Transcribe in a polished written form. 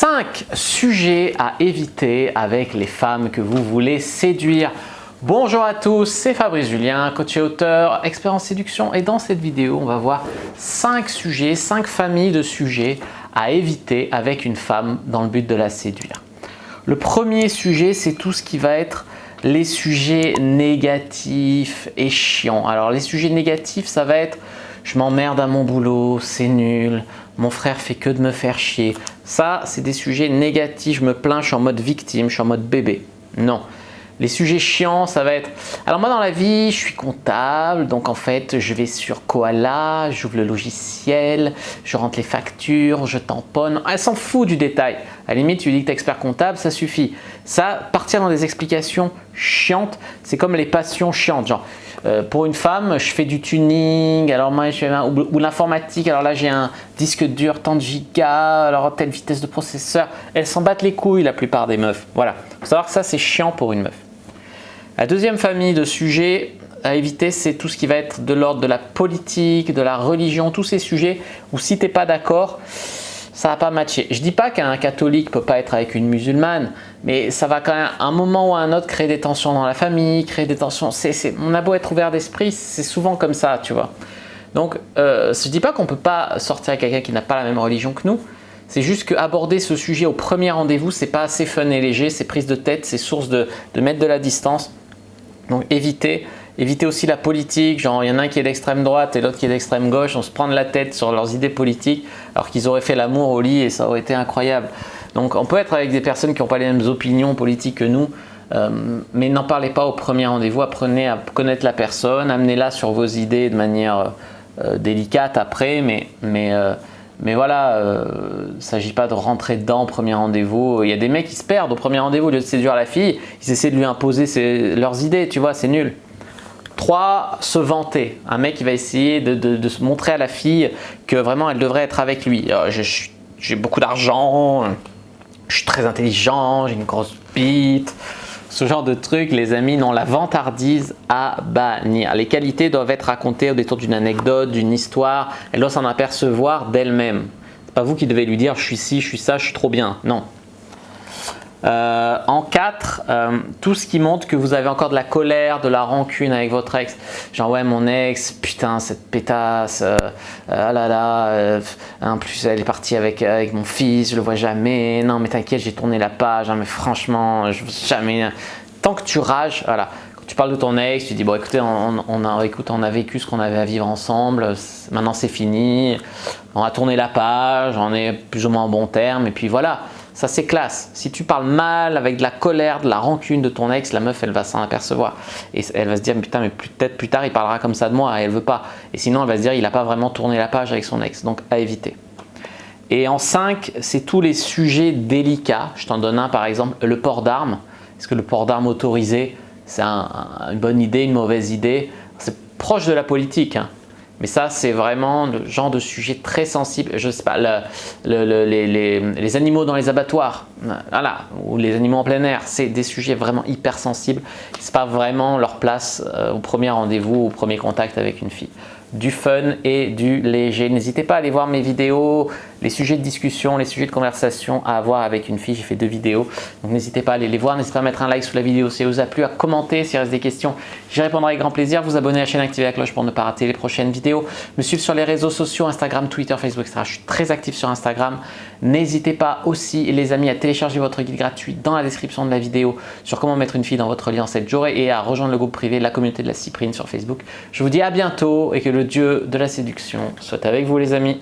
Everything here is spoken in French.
5 sujets à éviter avec les femmes que vous voulez séduire. Bonjour à tous, c'est Fabrice Julien, coach et auteur, expert en séduction, et dans cette vidéo, on va voir 5 sujets, 5 familles de sujets à éviter avec une femme dans le but de la séduire. Le premier sujet, c'est tout ce qui va être les sujets négatifs et chiants. Alors les sujets négatifs, ça va être je m'emmerde à mon boulot, c'est nul, mon frère fait que de me faire chier. Ça, c'est des sujets négatifs, je me plains, je suis en mode victime, je suis en mode bébé. Non. Les sujets chiants, ça va être… Alors moi dans la vie, je suis comptable, donc en fait, je vais sur Koala, j'ouvre le logiciel, je rentre les factures, je tamponne. Elle s'en fout du détail. À la limite, tu lui dis que tu es expert comptable, ça suffit. Ça, partir dans des explications chiantes, c'est comme les passions chiantes. Genre, pour une femme, je fais du tuning, alors moi, ou l'informatique, alors là, j'ai un disque dur tant de gigas, alors telle vitesse de processeur. Elles s'en battent les couilles, la plupart des meufs. Voilà. Il faut savoir que ça, c'est chiant pour une meuf. La deuxième famille de sujets à éviter, c'est tout ce qui va être de l'ordre de la politique, de la religion, tous ces sujets où si tu n'es pas d'accord, ça va pas matcher. Je dis pas qu'un catholique ne peut pas être avec une musulmane, mais ça va quand même à un moment ou à un autre créer des tensions dans la famille, créer des tensions. On a beau être ouvert d'esprit, c'est souvent comme ça, tu vois. Donc, je dis pas qu'on peut pas sortir avec quelqu'un qui n'a pas la même religion que nous. C'est juste qu'aborder ce sujet au premier rendez-vous, c'est pas assez fun et léger, c'est prise de tête, c'est source de mettre de la distance. Donc évitez aussi la politique, genre il y en a un qui est d'extrême droite et l'autre qui est d'extrême gauche, on se prend de la tête sur leurs idées politiques alors qu'ils auraient fait l'amour au lit et ça aurait été incroyable. Donc on peut être avec des personnes qui n'ont pas les mêmes opinions politiques que nous, mais n'en parlez pas au premier rendez-vous, apprenez à connaître la personne, amenez-la sur vos idées de manière délicate après, mais voilà, il ne s'agit pas de rentrer dedans au premier rendez-vous. Il y a des mecs qui se perdent au premier rendez-vous, au lieu de séduire la fille, ils essaient de lui imposer leurs idées, tu vois, c'est nul. 3. Se vanter. Un mec qui va essayer de se montrer à la fille que vraiment elle devrait être avec lui. J'ai beaucoup d'argent, je suis très intelligent, j'ai une grosse bite. Ce genre de truc, les amis, non, la vantardise à bannir. Les qualités doivent être racontées au détour d'une anecdote, d'une histoire. Elle doit s'en apercevoir d'elle-même. C'est pas vous qui devez lui dire je suis ci, je suis ça, je suis trop bien. Non. En 4, tout ce qui montre que vous avez encore de la colère, de la rancune avec votre ex. Genre ouais mon ex, putain cette pétasse, ah là là, en plus elle est partie avec mon fils, je le vois jamais, non mais t'inquiète j'ai tourné la page, hein, mais franchement je veux jamais. Tant que tu rages, voilà. Quand tu parles de ton ex, tu dis bon écoutez on a vécu ce qu'on avait à vivre ensemble, maintenant c'est fini, on a tourné la page, on est plus ou moins en bon terme et puis voilà. Ça c'est classe. Si tu parles mal avec de la colère, de la rancune de ton ex, la meuf elle va s'en apercevoir et elle va se dire putain mais peut-être plus tard il parlera comme ça de moi et elle veut pas. Et sinon elle va se dire il n'a pas vraiment tourné la page avec son ex, donc à éviter. Et en 5, c'est tous les sujets délicats. Je t'en donne un par exemple, le port d'armes. Est-ce que le port d'armes autorisé c'est une bonne idée, une mauvaise idée? C'est proche de la politique, hein. Mais ça, c'est vraiment le genre de sujet très sensible. Je ne sais pas, les animaux dans les abattoirs, voilà, ou les animaux en plein air, c'est des sujets vraiment hyper sensibles. Ce n'est pas vraiment leur place au premier rendez-vous, au premier contact avec une fille. Du fun et du léger. N'hésitez pas à aller voir mes vidéos, les sujets de discussion, les sujets de conversation à avoir avec une fille. J'ai fait 2 vidéos, donc n'hésitez pas à aller les voir. N'hésitez pas à mettre un like sous la vidéo si elle vous a plu, à commenter s'il reste des questions. J'y répondrai avec grand plaisir. Vous abonner à la chaîne, activer la cloche pour ne pas rater les prochaines vidéos. Me suivre sur les réseaux sociaux, Instagram, Twitter, Facebook, etc. Je suis très actif sur Instagram. N'hésitez pas aussi, les amis, à télécharger votre guide gratuit dans la description de la vidéo sur comment mettre une fille dans votre lit en 7 jours et à rejoindre le groupe privé, la communauté de la Cyprine sur Facebook. Je vous dis à bientôt et que le dieu de la séduction soit avec vous les amis.